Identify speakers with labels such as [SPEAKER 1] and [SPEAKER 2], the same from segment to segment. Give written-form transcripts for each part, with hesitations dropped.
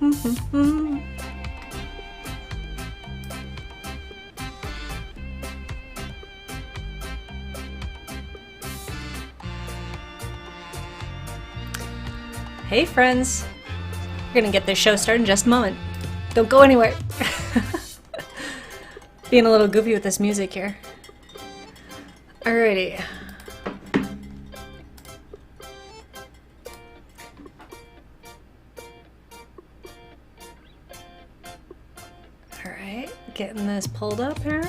[SPEAKER 1] Hey friends, we're gonna get this show started in just a moment. Don't go anywhere. Being a little goofy with this music here. Alrighty. Alright, getting this pulled up here.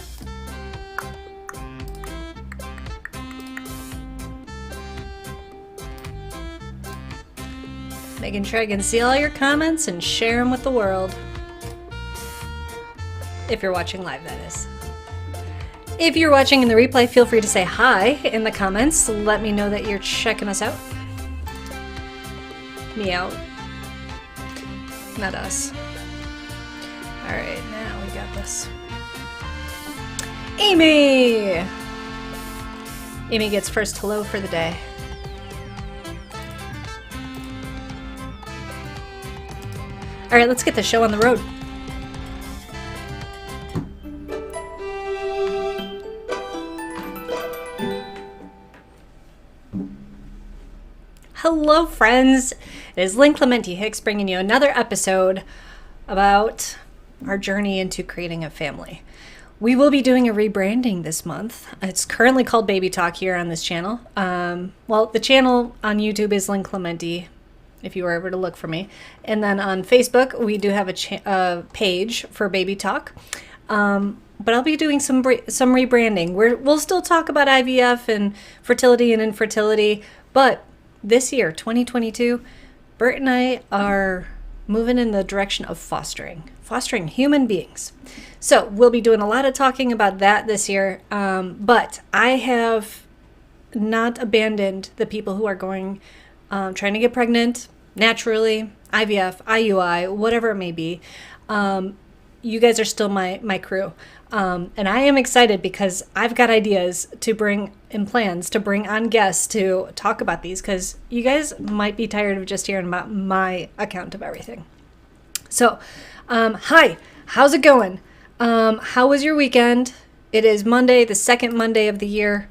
[SPEAKER 1] Making sure I can see all your comments and share them with the world. If you're watching live, that is. If you're watching in the replay, feel free to say hi in the comments. Let me know that you're checking us out. Me out. Not us. Alright, now we got this. Amy! Amy gets first hello for the day. Alright, let's get the show on the road. Hello friends, it is Lynn Clementi Hicks bringing you another episode about our journey into creating a family. We will be doing a rebranding this month. It's currently called Baby Talk here on this channel. Well, the channel on YouTube is Lynn Clementi, if you were ever to look for me. And then on Facebook, we do have a page for Baby Talk. But I'll be doing some rebranding. We'll still talk about IVF and fertility and infertility, but this year, 2022, Bert and I are moving in the direction of fostering human beings. So we'll be doing a lot of talking about that this year, but I have not abandoned the people who are going, trying to get pregnant naturally, IVF, IUI, whatever it may be. You guys are still my crew. And I am excited because I've got ideas to bring and plans to bring on guests to talk about these, because you guys might be tired of just hearing about my account of everything. So, hi, how's it going? How was your weekend? It is Monday, the second Monday of the year.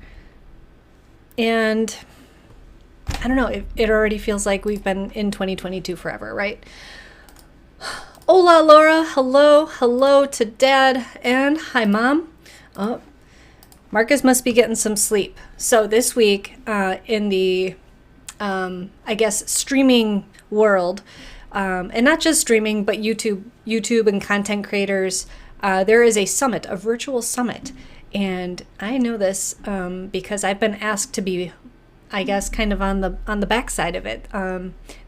[SPEAKER 1] And I don't know, it already feels like we've been in 2022 forever, right? Hola, Laura. Hello to Dad, and hi, Mom. Oh, Marcus must be getting some sleep. So this week, in the, I guess, streaming world, and not just streaming, but YouTube and content creators, there is a summit, a virtual summit, and I know this because I've been asked to be, I guess, kind of on the backside of it.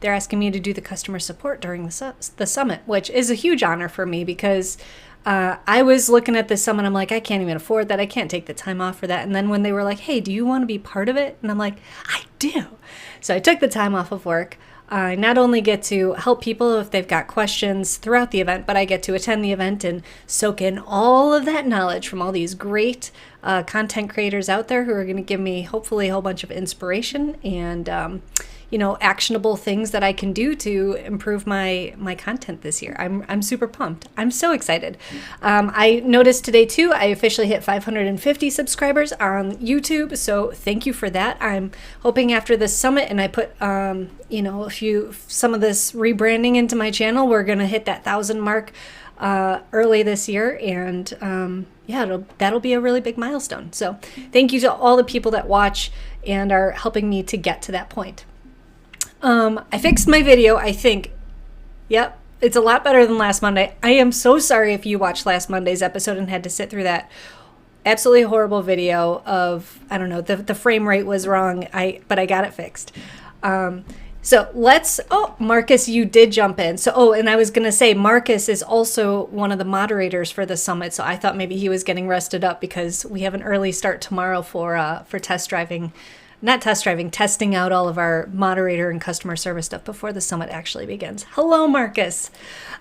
[SPEAKER 1] They're asking me to do the customer support during the summit, which is a huge honor for me because I was looking at this summit. I'm like, I can't even afford that. I can't take the time off for that. And then when they were like, hey, do you want to be part of it? And I'm like, I do. So I took the time off of work. I not only get to help people if they've got questions throughout the event, but I get to attend the event and soak in all of that knowledge from all these great content creators out there who are going to give me hopefully a whole bunch of inspiration and actionable things that I can do to improve my content this year. I'm super pumped. I'm so excited. I noticed today too, I officially hit 550 subscribers on YouTube. So thank you for that. I'm hoping after this summit and I put, some of this rebranding into my channel, we're going to hit that 1,000 mark early this year. And that'll be a really big milestone. So thank you to all the people that watch and are helping me to get to that point. I fixed my video, I think. Yep, it's a lot better than last Monday. I am so sorry if you watched last Monday's episode and had to sit through that absolutely horrible video of, I don't know, the frame rate was wrong, but I got it fixed. Marcus, you did jump in. And I was going to say, Marcus is also one of the moderators for the summit, so I thought maybe he was getting rested up because we have an early start tomorrow for testing out all of our moderator and customer service stuff before the summit actually begins. Hello, Marcus.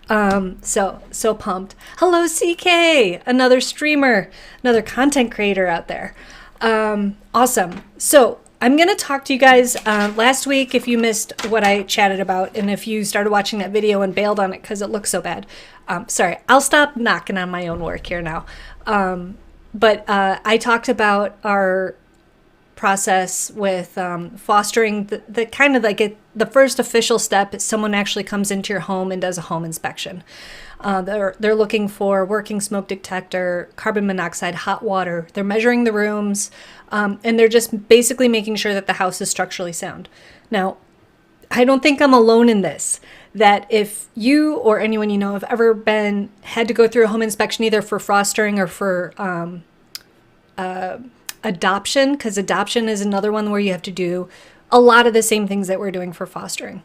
[SPEAKER 1] So pumped. Hello, CK, another streamer, another content creator out there. Awesome. So I'm going to talk to you guys last week if you missed what I chatted about, and if you started watching that video and bailed on it because it looks so bad. Sorry, I'll stop knocking on my own work here now. But I talked about our process with fostering the kind of like the first official step is someone actually comes into your home and does a home inspection. They're looking for working smoke detector, carbon monoxide, hot water. They're measuring the rooms, and they're just basically making sure that the house is structurally sound. Now, I don't think I'm alone in this, that if you or anyone you know have ever had to go through a home inspection either for fostering or for adoption, because adoption is another one where you have to do a lot of the same things that we're doing for fostering.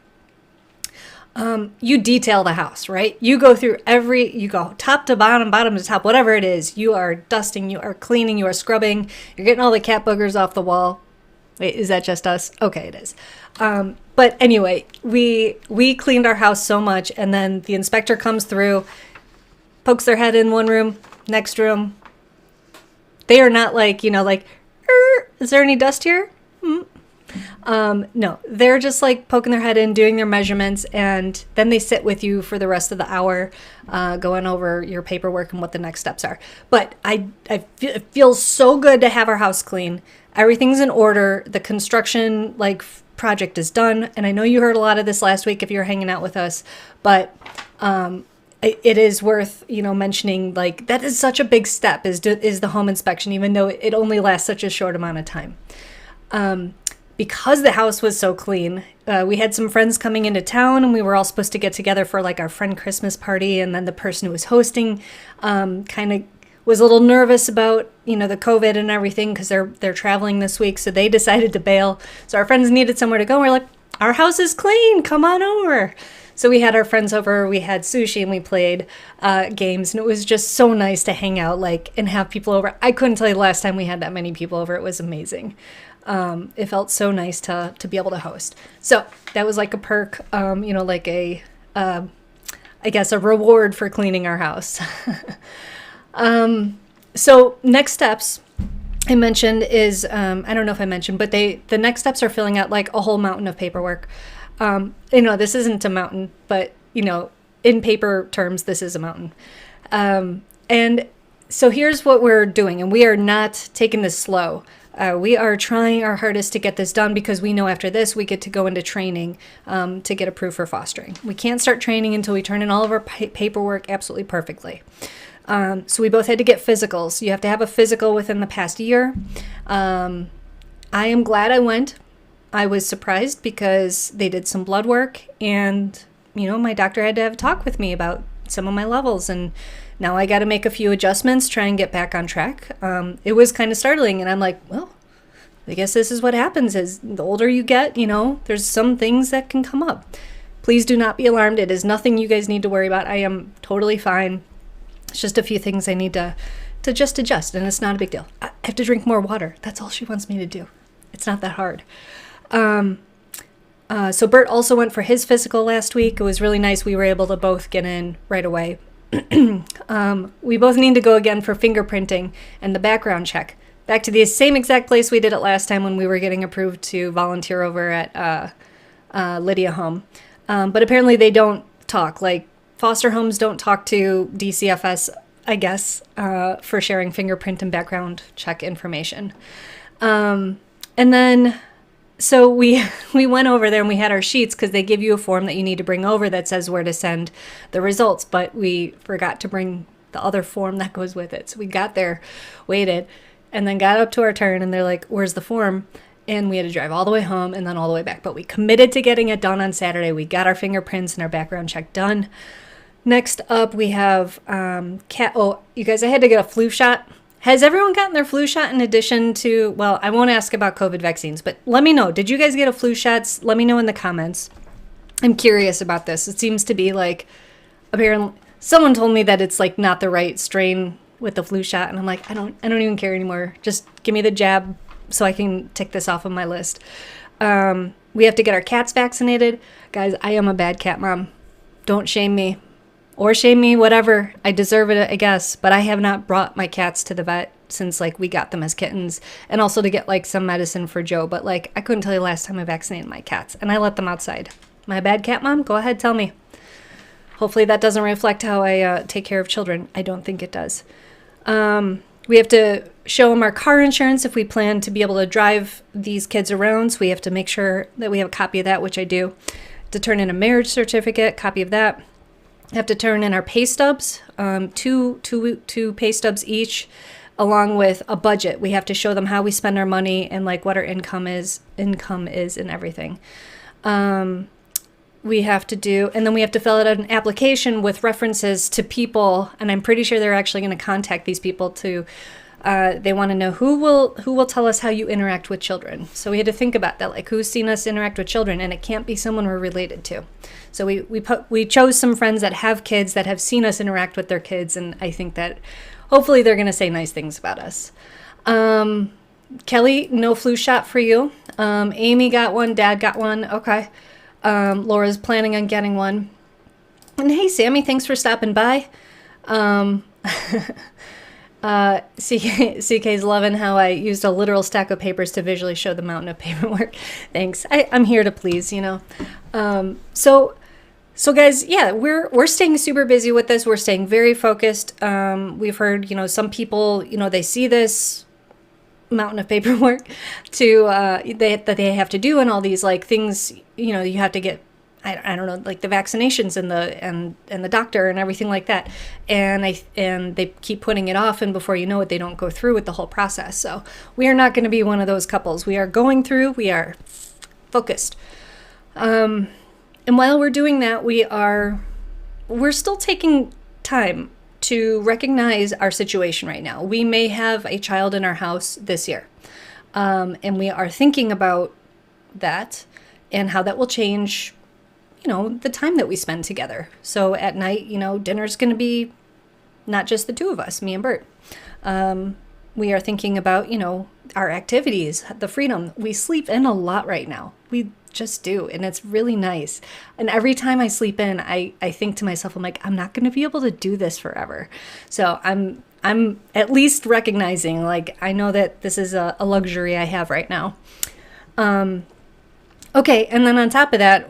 [SPEAKER 1] You detail the house, right? You go through you go top to bottom, bottom to top, whatever it is. You are dusting, you are cleaning, you are scrubbing, you're getting all the cat boogers off the wall. Wait, is that just us? Okay, it is. But anyway, we cleaned our house so much, and then the inspector comes through, pokes their head in one room, next room. They are not like, is there any dust here? No, they're just like poking their head in, doing their measurements, and then they sit with you for the rest of the hour, going over your paperwork and what the next steps are. But it feels so good to have our house clean. Everything's in order. The construction project is done. And I know you heard a lot of this last week if you're hanging out with us, but it is worth, mentioning, that is such a big step is the home inspection, even though it only lasts such a short amount of time. Because the house was so clean, we had some friends coming into town, and we were all supposed to get together for our friend Christmas party. And then the person who was hosting kind of was a little nervous about, the COVID and everything because they're traveling this week. So they decided to bail. So our friends needed somewhere to go. And we're like, our house is clean. Come on over. So we had our friends over, we had sushi, and we played games, and it was just so nice to hang out and have people over. I couldn't tell you the last time we had that many people over. It was amazing. It felt so nice to be able to host. So that was like a perk, I guess a reward for cleaning our house. So next steps I mentioned is, I don't know if I mentioned, but the next steps are filling out a whole mountain of paperwork. This isn't a mountain, but, in paper terms, this is a mountain. And so here's what we're doing, and we are not taking this slow. We are trying our hardest to get this done because we know after this we get to go into training to get approved for fostering. We can't start training until we turn in all of our paperwork absolutely perfectly. So we both had to get physicals. You have to have a physical within the past year. I am glad I went. I was surprised because they did some blood work, and, my doctor had to have a talk with me about some of my levels, and now I got to make a few adjustments, try and get back on track. It was kind of startling, and I'm like, well, I guess this is what happens is the older you get, there's some things that can come up. Please do not be alarmed. It is nothing you guys need to worry about. I am totally fine. It's just a few things I need to just adjust, and it's not a big deal. I have to drink more water. That's all she wants me to do. It's not that hard. So Bert also went for his physical last week. It was really nice. We were able to both get in right away. We both need to go again for fingerprinting and the background check. Back to the same exact place we did it last time when we were getting approved to volunteer over at Lydia Home. But apparently they don't talk. Foster homes don't talk to DCFS, I guess, for sharing fingerprint and background check information. And then, so we went over there and we had our sheets because they give you a form that you need to bring over that says where to send the results, but we forgot to bring the other form that goes with it. So we got there, waited, and then got up to our turn, and they're like, where's the form? And we had to drive all the way home and then all the way back. But we committed to getting it done on Saturday. We got our fingerprints and our background check done. Next up, we have you guys, I had to get a flu shot. Has everyone gotten their flu shot in addition to, well, I won't ask about COVID vaccines, but let me know. Did you guys get a flu shot? Let me know in the comments. I'm curious about this. It seems to be apparently, someone told me that it's not the right strain with the flu shot, and I'm like, I don't even care anymore. Just give me the jab so I can tick this off of my list. We have to get our cats vaccinated. Guys, I am a bad cat mom. Don't shame me. Or shame me, whatever. I deserve it, I guess. But I have not brought my cats to the vet since like we got them as kittens, and also to get like some medicine for Joe. But like, I couldn't tell you last time I vaccinated my cats, and I let them outside. My bad, cat mom? Go ahead, tell me. Hopefully that doesn't reflect how I take care of children. I don't think it does. We have to show them our car insurance if we plan to be able to drive these kids around. So we have to make sure that we have a copy of that, which I do. To turn in a marriage certificate, copy of that. Have to turn in our pay stubs, two pay stubs each, along with a budget. We have to show them how we spend our money and like what our income is and everything. We have to do, and then we have to fill out an application with references to people, and I'm pretty sure they're actually going to contact these people to, they want to know who will tell us how you interact with children. So we had to think about that, like who's seen us interact with children, and it can't be someone we're related to. So we chose some friends that have kids that have seen us interact with their kids, and I think that hopefully they're going to say nice things about us. Kelly, no flu shot for you. Amy got one, Dad got one. Okay. Laura's planning on getting one. And hey, Sammy, thanks for stopping by. CK's loving how I used a literal stack of papers to visually show the mountain of paperwork. Thanks. I'm here to please, you know. So guys, yeah, we're staying super busy with this. We're staying very focused. We've heard, you know, some people, you know, they see this mountain of paperwork that they have to do, and all these like things, you know, you have to get, I don't know, like the vaccinations and the doctor and everything like that, and they keep putting it off, and before you know it, they don't go through with the whole process. So we are not going to be one of those couples. We are going through. We are focused, and while we're doing that, we're still taking time to recognize our situation right now. We may have a child in our house this year, and we are thinking about that and how that will change, you know, the time that we spend together. So at night, you know, dinner's going to be not just the two of us, me and Bert. We are thinking about, you know, our activities, the freedom. We sleep in a lot right now. We just do, and it's really nice. And every time I sleep in, I think to myself, I'm like, I'm not going to be able to do this forever. So I'm at least recognizing, like, I know that this is a luxury I have right now. Okay, and then on top of that,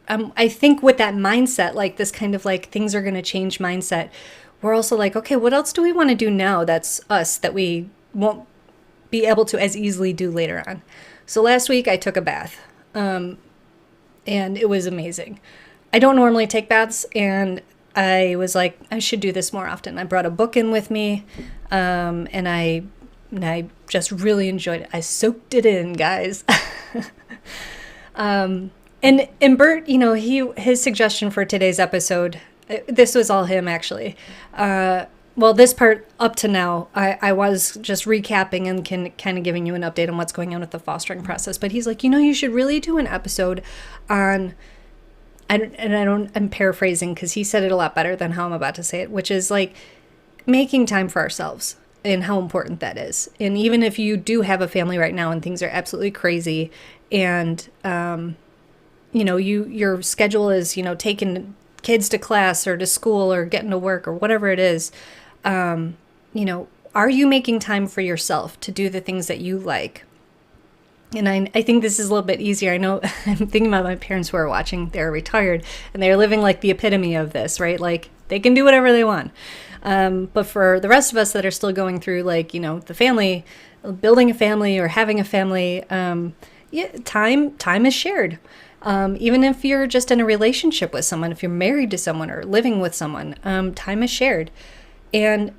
[SPEAKER 1] I think with that mindset, like this kind of like things are going to change mindset, we're also like, okay, what else do we want to do now that's us that we won't be able to as easily do later on? So last week I took a bath. And it was amazing. I don't normally take baths, and I was like, I should do this more often. I brought a book in with me, and I just really enjoyed it. I soaked it in, guys. And Bert, you know, his suggestion for today's episode, this was all him actually. Well, this part up to now, I was just recapping and kind of giving you an update on what's going on with the fostering process. But he's like, you know, you should really do an episode on, I'm paraphrasing because he said it a lot better than how I'm about to say it, which is like making time for ourselves and how important that is. And even if you do have a family right now and things are absolutely crazy, and you know, your schedule is, you know, taking kids to class or to school or getting to work or whatever it is, you know, are you making time for yourself to do the things that you like? And I think this is a little bit easier. I know I'm thinking about my parents who are watching. They're retired and they're living like the epitome of this, right? Like they can do whatever they want. But for the rest of us that are still going through, like, you know, the family, building a family or having a family, yeah, time is shared. Even if you're just in a relationship with someone, if you're married to someone or living with someone, time is shared. And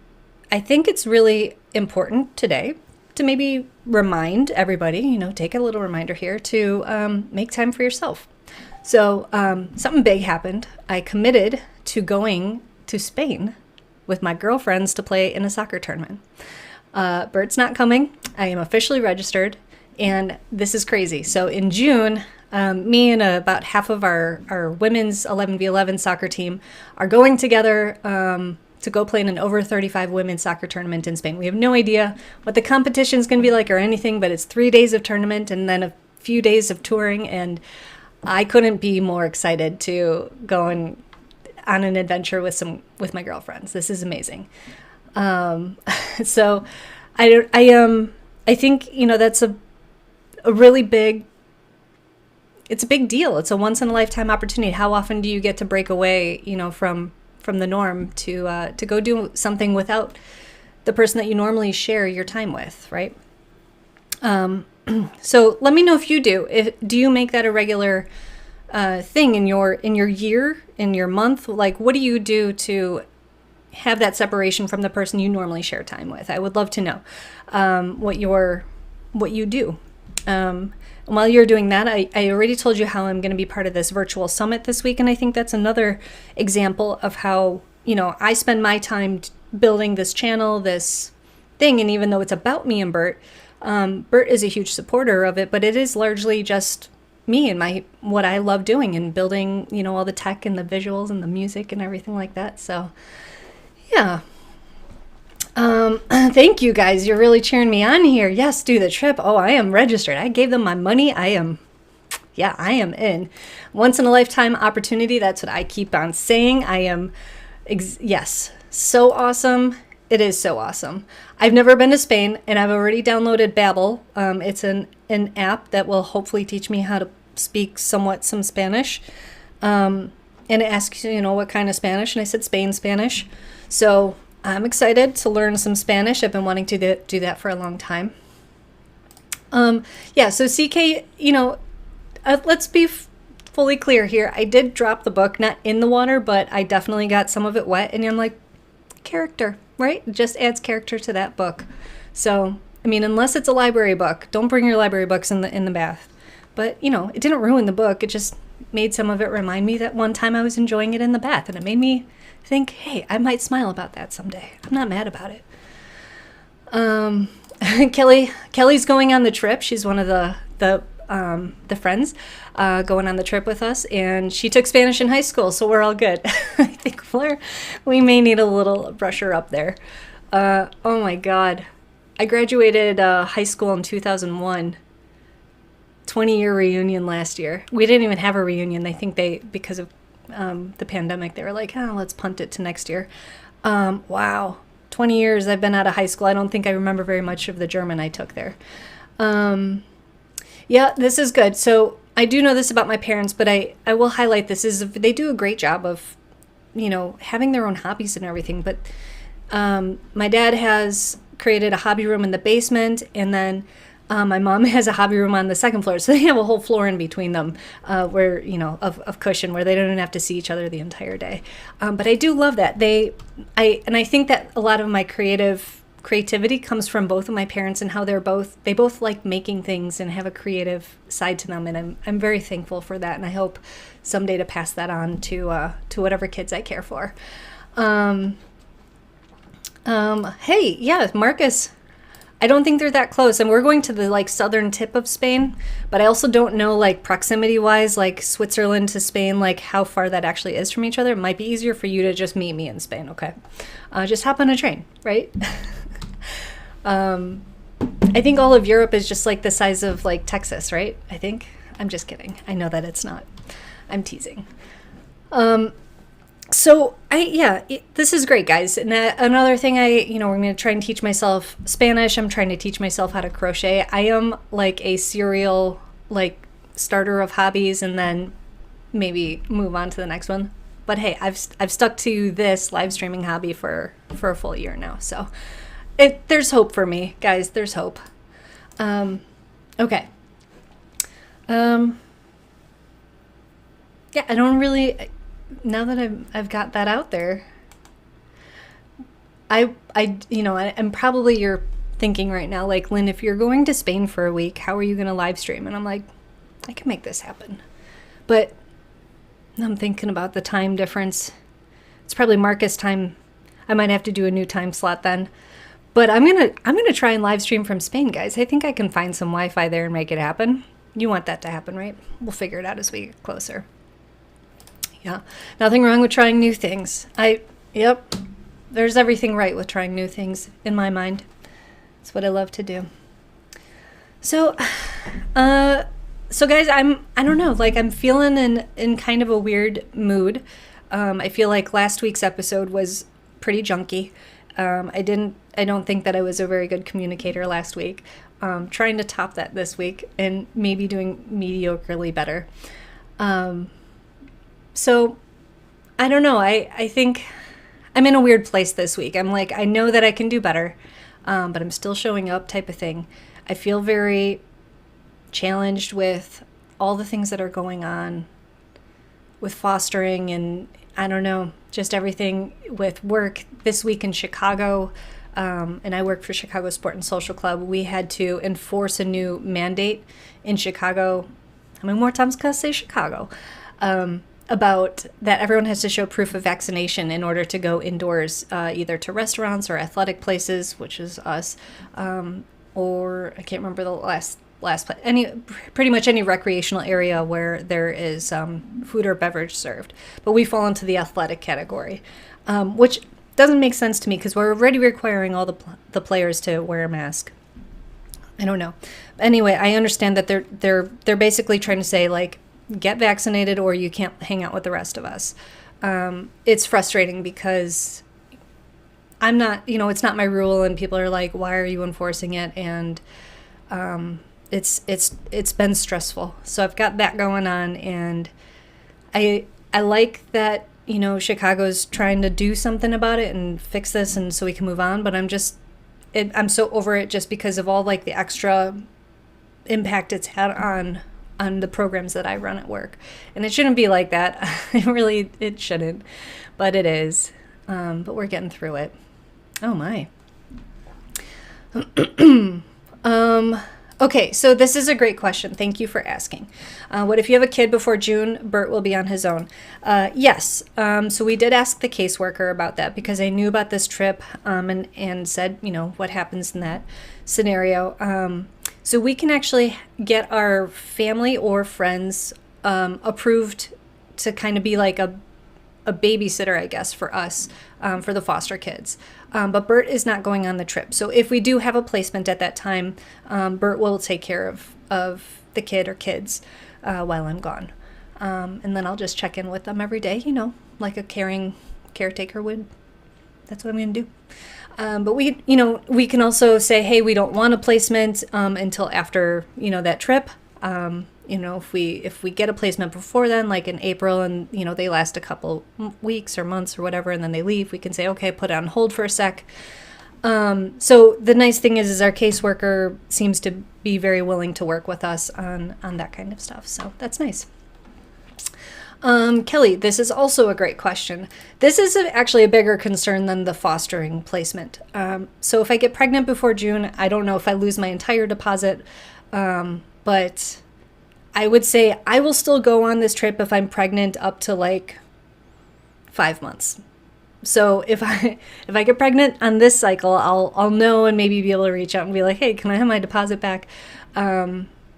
[SPEAKER 1] I think it's really important today to maybe remind everybody, you know, take a little reminder here to make time for yourself. So something big happened. I committed to going to Spain with my girlfriends to play in a soccer tournament. Bert's not coming. I am officially registered, and this is crazy. So in June, me and about half of our women's 11v11 soccer team are going together to go play in an over 35 women's soccer tournament in Spain. We have no idea what the competition is going to be like or anything, but it's 3 days of tournament and then a few days of touring, and I couldn't be more excited to go on an adventure with my girlfriends. This is amazing. So I think, that's a really big, it's a big deal. It's a once in a lifetime opportunity. How often do you get to break away, from the norm to go do something without the person that you normally share your time with, right? So let me know if you do. Do you make that a regular thing in your year, in your month? Like, what do you do to have that separation from the person you normally share time with? I would love to know what you do. And while you're doing that, I already told you how I'm going to be part of this virtual summit this week, and I think that's another example of how I spend my time building this channel, this thing, and even though it's about me and Bert is a huge supporter of it, but it is largely just me and what I love doing and building, all the tech and the visuals and the music and everything like that. So, yeah. Thank you guys. You're really cheering me on here. Yes, do the trip. Oh, I am registered. I gave them my money. I am in. Once in a lifetime opportunity. That's what I keep on saying. I am, yes, so awesome. It is so awesome. I've never been to Spain, and I've already downloaded Babbel. It's an app that will hopefully teach me how to speak some Spanish. And it asks, what kind of Spanish, and I said Spain Spanish. So I'm excited to learn some Spanish. I've been wanting to do that for a long time. So CK, let's be fully clear here. I did drop the book, not in the water, but I definitely got some of it wet, and I'm like, character, right? It just adds character to that book. So, unless it's a library book, don't bring your library books in the bath. But, it didn't ruin the book. It just made some of it remind me that one time I was enjoying it in the bath, and it made me think, hey, I might smile about that someday. I'm not mad about it. Kelly's going on the trip. She's one of the friends going on the trip with us, and she took Spanish in high school, so we're all good. I think we may need a little brusher up there. Oh my God. I graduated high school in 2001. 20-year reunion last year. We didn't even have a reunion. I think because of the pandemic, they were like, let's punt it to next year. Wow. 20 years I've been out of high school. I don't think I remember very much of the German I took there. Yeah, this is good. So I do know this about my parents, but I will highlight this. They do a great job of, having their own hobbies and everything. But my dad has created a hobby room in the basement, and then my mom has a hobby room on the second floor. So they have a whole floor in between them where, of cushion, where they don't even have to see each other the entire day. But I do love that. I think that a lot of my creativity comes from both of my parents and how they both like making things and have a creative side to them, and I'm very thankful for that, and I hope someday to pass that on to whatever kids I care for. Hey, yeah, Marcus, I don't think they're that close, and we're going to the southern tip of Spain, but I also don't know proximity wise, Switzerland to Spain, how far that actually is from each other. It might be easier for you to just meet me in Spain. Okay, just hop on a train, right? I think all of Europe is just the size of Texas, right? I think. I'm just kidding. I know that it's not. I'm teasing. So this is great, guys. And another thing we're going to try and teach myself Spanish. I'm trying to teach myself how to crochet. I am a serial starter of hobbies and then maybe move on to the next one. But hey, I've stuck to this live streaming hobby for a full year now. So there's hope for me, guys. There's hope. Okay. Yeah, I don't really. Now that I've got that out there, I'm probably you're thinking right now, Lynn, if you're going to Spain for a week, how are you going to live stream? And I'm like, I can make this happen. But I'm thinking about the time difference. It's probably Marcus time. I might have to do a new time slot then. But I'm gonna try and live stream from Spain, guys. I think I can find some Wi-Fi there and make it happen. You want that to happen, right? We'll figure it out as we get closer. Yeah, nothing wrong with trying new things. Yep, there's everything right with trying new things in my mind. It's what I love to do. So guys, I don't know, I'm feeling in kind of a weird mood. I feel like last week's episode was pretty junky. I don't think that I was a very good communicator last week. Trying to top that this week and maybe doing mediocrely better. So I don't know. I think I'm in a weird place this week. I'm like, I know that I can do better, but I'm still showing up type of thing. I feel very challenged with all the things that are going on with fostering and I don't know, just everything with work. This week in Chicago, and I work for Chicago Sport and Social Club, we had to enforce a new mandate in Chicago. How many more times can I say Chicago? About that everyone has to show proof of vaccination in order to go indoors, either to restaurants or athletic places, which is us, or I can't remember the last place, pretty much any recreational area where there is food or beverage served. But we fall into the athletic category, which doesn't make sense to me because we're already requiring all the players to wear a mask. I don't know. Anyway, I understand that they're basically trying to say like, get vaccinated or you can't hang out with the rest of us. It's frustrating because I'm not, it's not my rule and people are like, why are you enforcing it? And it's been stressful. So I've got that going on and I like that, Chicago's trying to do something about it and fix this and so we can move on, but I'm so over it just because of all like the extra impact it's had on the programs that I run at work. And it shouldn't be like that. It shouldn't, but it is. But we're getting through it. Oh my. Okay, so this is a great question. Thank you for asking. What if you have a kid before June? Bert will be on his own. Yes. So we did ask the caseworker about that because I knew about this trip and said, what happens in that scenario. So we can actually get our family or friends approved to kind of be like a babysitter, I guess, for us, for the foster kids. But Bert is not going on the trip. So if we do have a placement at that time, Bert will take care of the kid or kids while I'm gone. And then I'll just check in with them every day, like a caring caretaker would. That's what I'm going to do. But we can also say, hey, we don't want a placement until after, that trip. If we get a placement before then, like in April, and, they last a couple weeks or months or whatever, and then they leave, we can say, okay, put it on hold for a sec. So the nice thing is our caseworker seems to be very willing to work with us on that kind of stuff. So that's nice. Kelly, this is also a great question. This is actually a bigger concern than the fostering placement. So if I get pregnant before June, I don't know if I lose my entire deposit, but I would say I will still go on this trip if I'm pregnant up to like 5 months. So if I get pregnant on this cycle, I'll know and maybe be able to reach out and be like, hey, can I have my deposit back?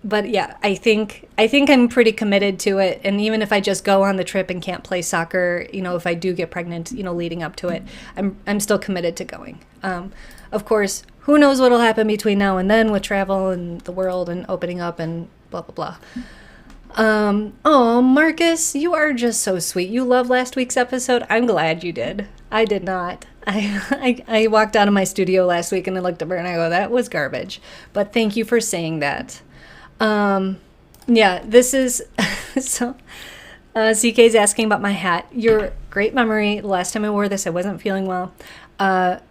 [SPEAKER 1] But yeah, I think I'm pretty committed to it. And even if I just go on the trip and can't play soccer, if I do get pregnant, leading up to it, I'm still committed to going. Of course, who knows what'll happen between now and then with travel and the world and opening up and blah, blah, blah. Oh, Marcus, you are just so sweet. You loved last week's episode. I'm glad you did. I did not. I walked out of my studio last week and I looked at her and I go, that was garbage. But thank you for saying that. Yeah, this is, so, CK's asking about my hat. Your great memory. The last time I wore this, I wasn't feeling well.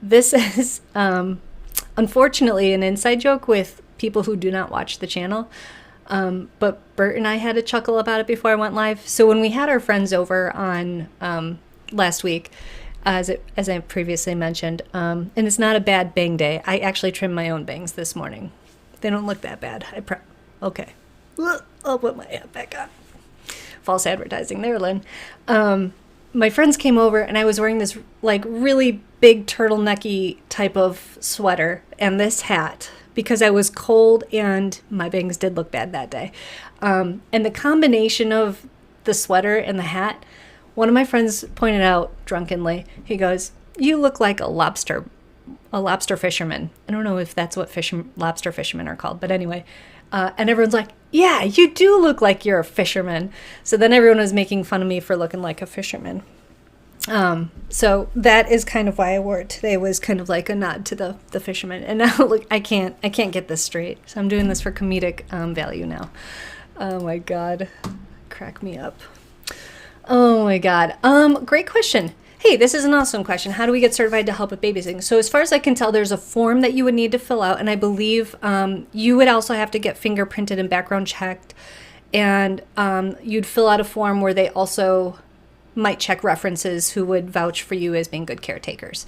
[SPEAKER 1] This is, unfortunately, an inside joke with people who do not watch the channel. But Bert and I had a chuckle about it before I went live. So when we had our friends over on, last week, as I previously mentioned, and it's not a bad bang day. I actually trimmed my own bangs this morning. They don't look that bad. Okay. I'll put my hat back on. False advertising there, Lynn. My friends came over and I was wearing this like really big turtlenecky type of sweater and this hat because I was cold and my bangs did look bad that day. And the combination of the sweater and the hat, one of my friends pointed out drunkenly, he goes, you look like a lobster fisherman. I don't know if that's what lobster fishermen are called, but anyway. And everyone's like, yeah, you do look like you're a fisherman. So then everyone was making fun of me for looking like a fisherman. So that is kind of why I wore it today, was kind of like a nod to the fisherman. And now look, I can't get this straight. So I'm doing this for comedic value now. Oh my God. Crack me up. Oh my God. Great question. Hey, this is an awesome question. How do we get certified to help with babysitting? So as far as I can tell, there's a form that you would need to fill out. And I believe you would also have to get fingerprinted and background checked. And you'd fill out a form where they also might check references who would vouch for you as being good caretakers.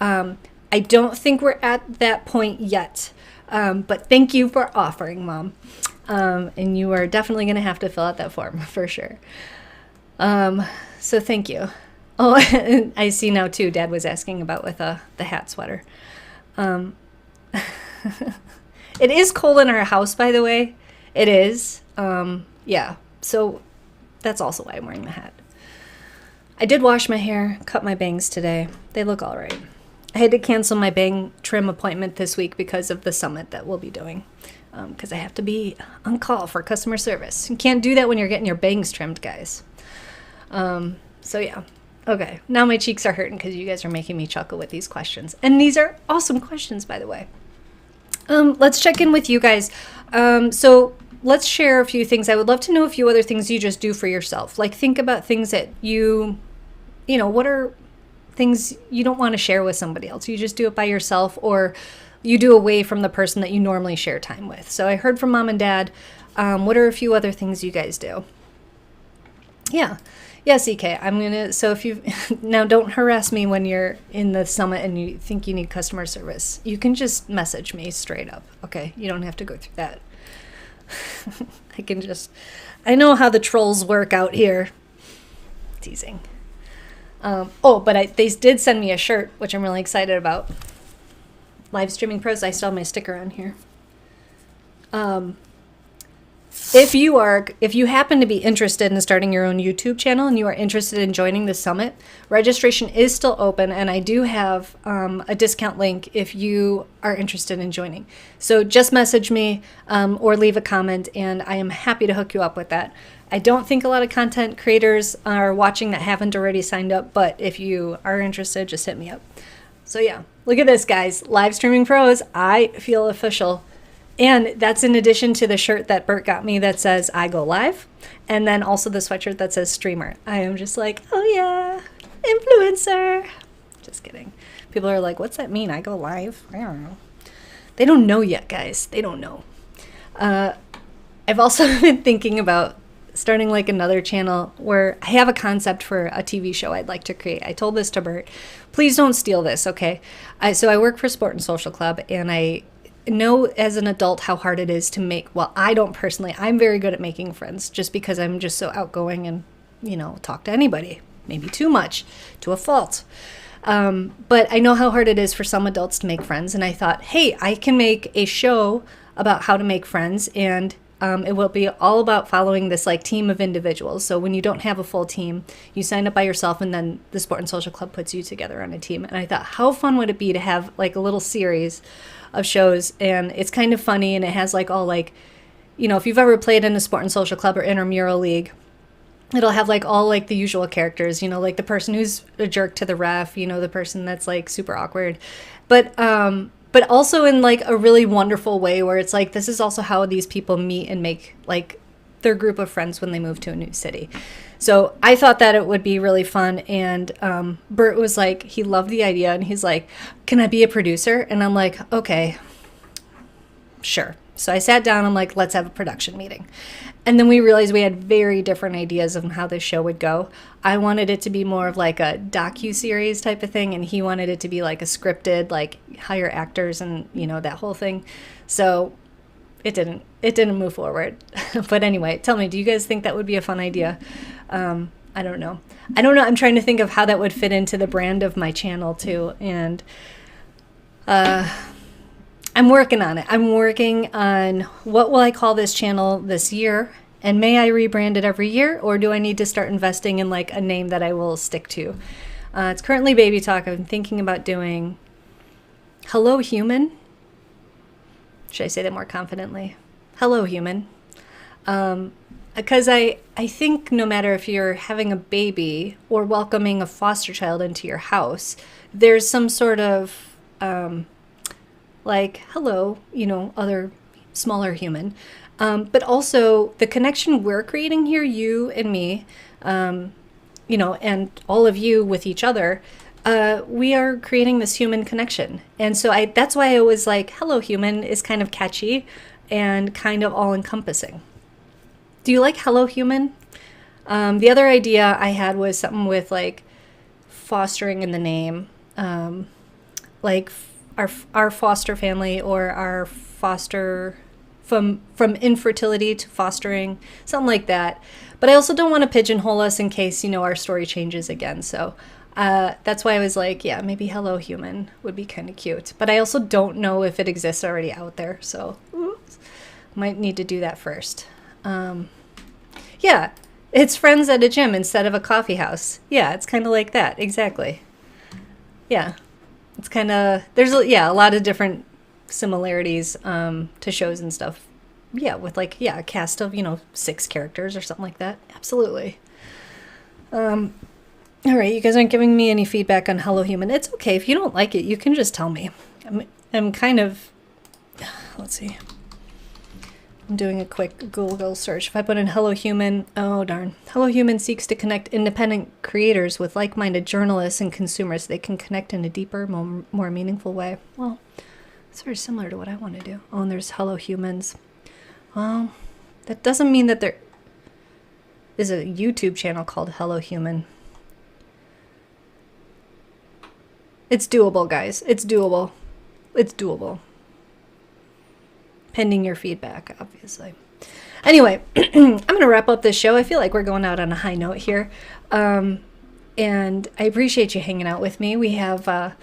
[SPEAKER 1] I don't think we're at that point yet. But thank you for offering, Mom. And you are definitely going to have to fill out that form for sure. So thank you. Oh, and I see now too, Dad was asking about with the hat sweater. It is cold in our house, by the way. It is. Yeah. So that's also why I'm wearing the hat. I did wash my hair, cut my bangs today. They look all right. I had to cancel my bang trim appointment this week because of the summit that we'll be doing. Because I have to be on call for customer service. You can't do that when you're getting your bangs trimmed, guys. So yeah. Okay, now my cheeks are hurting because you guys are making me chuckle with these questions. And these are awesome questions, by the way. Let's check in with you guys. So let's share a few things. I would love to know a few other things you just do for yourself. Like think about things that you know, what are things you don't want to share with somebody else? You just do it by yourself, or you do away from the person that you normally share time with. So I heard from Mom and Dad. What are a few other things you guys do? Yeah. Yes, EK. So if you, now don't harass me when you're in the summit and you think you need customer service. You can just message me straight up. Okay. You don't have to go through that. I know how the trolls work out here. Teasing. But they did send me a shirt, which I'm really excited about. Live Streaming Pros. I still have my sticker on here. If you happen to be interested in starting your own YouTube channel and you are interested in joining the summit, registration is still open, and I do have a discount link if you are interested in joining. So just message me or leave a comment, and I am happy to hook you up with that. I don't think a lot of content creators are watching that haven't already signed up, but if you are interested, just hit me up. So yeah, look at this, guys. Live Streaming Pros, I feel official. And that's in addition to the shirt that Bert got me that says I go live. And then also the sweatshirt that says streamer. I am just like, oh yeah, influencer. Just kidding. People are like, what's that mean? I go live? I don't know. They don't know yet, guys. They don't know. I've also been thinking about starting like another channel where I have a concept for a TV show I'd like to create. I told this to Bert. Please don't steal this, okay? So I work for Sport and Social Club, and I know as an adult how hard it is to make, well, I don't personally, I'm very good at making friends just because I'm just so outgoing and, talk to anybody, maybe too much, to a fault. But I know how hard it is for some adults to make friends, and I thought, hey, I can make a show about how to make friends, and it will be all about following this like team of individuals. So when you don't have a full team, you sign up by yourself, and then the Sport and Social Club puts you together on a team. And I thought, how fun would it be to have like a little series of shows, and it's kind of funny, and it has like all like, if you've ever played in a Sport and Social Club or intramural league, it'll have like all like the usual characters, like the person who's a jerk to the ref, the person that's like super awkward, but also in like a really wonderful way where it's like, this is also how these people meet and make like their group of friends when they move to a new city. So I thought that it would be really fun. And Bert was like, he loved the idea. And he's like, can I be a producer? And I'm like, okay, sure. So I sat down. I'm like, let's have a production meeting. And then we realized we had very different ideas of how this show would go. I wanted it to be more of like a docu-series type of thing. And he wanted it to be like a scripted, like hire actors and, that whole thing. So it didn't move forward. But anyway, tell me, do you guys think that would be a fun idea? I don't know. I'm trying to think of how that would fit into the brand of my channel too. And I'm working on it. I'm working on what will I call this channel this year? And may I rebrand it every year? Or do I need to start investing in like a name that I will stick to? It's currently Baby Talk. I'm thinking about doing Hello Human. Should I say that more confidently? Hello Human. because I think no matter if you're having a baby or welcoming a foster child into your house, there's some sort of like, hello, other smaller human. But also the connection we're creating here, you and me, and all of you with each other, we are creating this human connection. And so that's why I was like, hello, human is kind of catchy and kind of all encompassing. Do you like hello, human? The other idea I had was something with like fostering in the name, like our foster family, or our foster from infertility to fostering, something like that. But I also don't want to pigeonhole us in case, our story changes again. So that's why I was like, yeah, maybe hello, human would be kind of cute. But I also don't know if it exists already out there. So might need to do that first. Yeah, it's friends at a gym instead of a coffee house. Yeah, it's kind of like that. Exactly. Yeah. It's kind of, there's a lot of different similarities to shows and stuff. Yeah, with like, a cast of, 6 characters or something like that. Absolutely. All right, you guys aren't giving me any feedback on Hello Human. It's okay. If you don't like it, you can just tell me. I'm kind of, let's see. I'm doing a quick Google search. If I put in Hello Human, oh darn. Hello Human seeks to connect independent creators with like-minded journalists and consumers so they can connect in a deeper, more meaningful way. Well, it's very similar to what I want to do. Oh, and there's Hello Humans. Well, that doesn't mean that there is a YouTube channel called Hello Human. It's doable, guys. It's doable. It's doable. Pending your feedback, obviously. Anyway, I'm going to wrap up this show. I feel like we're going out on a high note here. And I appreciate you hanging out with me. We have a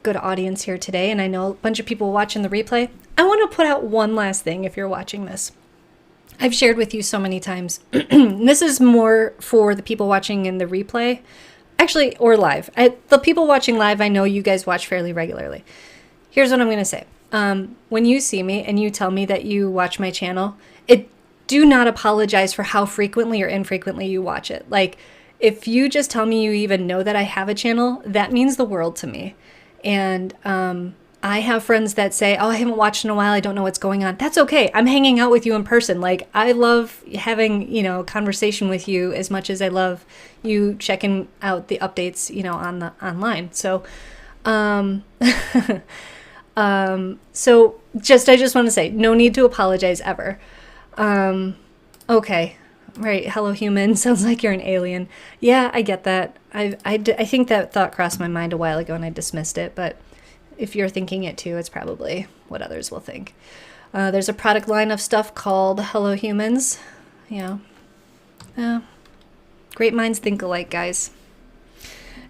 [SPEAKER 1] good audience here today, and I know a bunch of people watching the replay. I want to put out one last thing if you're watching this. I've shared with you so many times. This is more for the people watching in the replay, actually, or live. The people watching live, I know you guys watch fairly regularly. Here's what I'm going to say. When you see me and you tell me that you watch my channel, do not apologize for how frequently or infrequently you watch it. Like, if you just tell me you even know that I have a channel, that means the world to me. And I have friends that say, oh, I haven't watched in a while, I don't know what's going on. That's okay. I'm hanging out with you in person. Like, I love having, conversation with you as much as I love you checking out the updates, online. So, I just want to say, no need to apologize ever. Okay. Right. Hello, human. Sounds like you're an alien. Yeah, I get that. I think that thought crossed my mind a while ago and I dismissed it, but if you're thinking it too, it's probably what others will think. There's a product line of stuff called Hello Humans. Yeah. Great minds think alike, guys.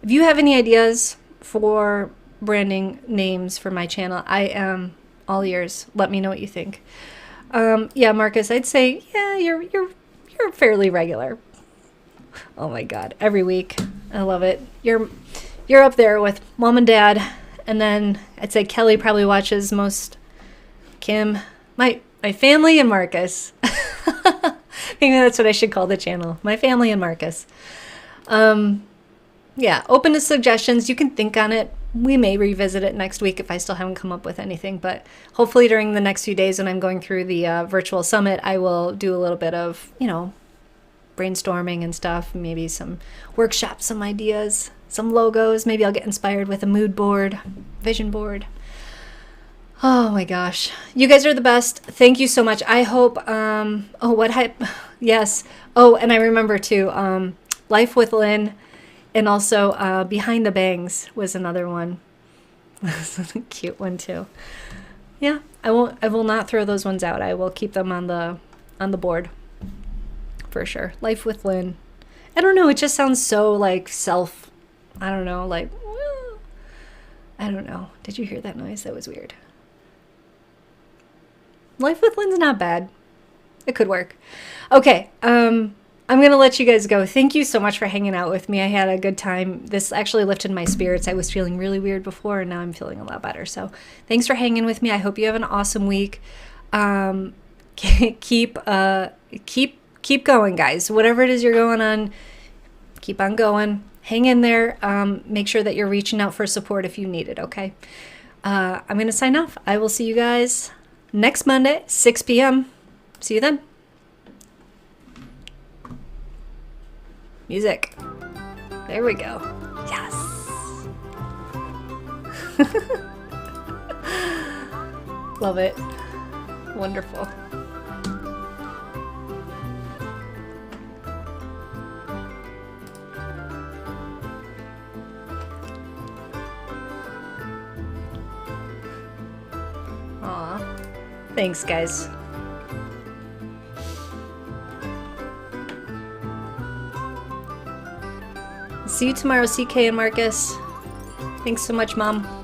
[SPEAKER 1] If you have any ideas for branding names for my channel, I am all ears. Let me know what you think. Yeah, Marcus, I'd say, yeah, you're fairly regular. Oh my God, every week. I love it. You're up there with mom and dad, and then I'd say Kelly probably watches most. Kim, my family, and Marcus. Maybe that's what I should call the channel. My family and Marcus. Yeah, open to suggestions. You can think on it. We may revisit it next week if I still haven't come up with anything, but hopefully during the next few days when I'm going through the virtual summit, I will do a little bit of, brainstorming and stuff, maybe some workshops, some ideas, some logos. Maybe I'll get inspired with a mood board, vision board. Oh my gosh. You guys are the best. Thank you so much. I hope, yes. Oh, and I remember too, Life with Lynn. And also, Behind the Bangs was another one. That's a cute one too. Yeah, I will not throw those ones out. I will keep them on the board for sure. Life with Lynn. I don't know. It just sounds so like I don't know. Like, I don't know. Did you hear that noise? That was weird. Life with Lynn's not bad. It could work. Okay. I'm going to let you guys go. Thank you so much for hanging out with me. I had a good time. This actually lifted my spirits. I was feeling really weird before, and now I'm feeling a lot better. So thanks for hanging with me. I hope you have an awesome week. Keep keep going, guys. Whatever it is you're going on, keep on going. Hang in there. Make sure that you're reaching out for support if you need it, okay? I'm going to sign off. I will see you guys next Monday, 6 p.m. See you then. Music. There we go. Yes. Love it. Wonderful. Aw. Thanks, guys. See you tomorrow, CK and Marcus. Thanks so much, Mom.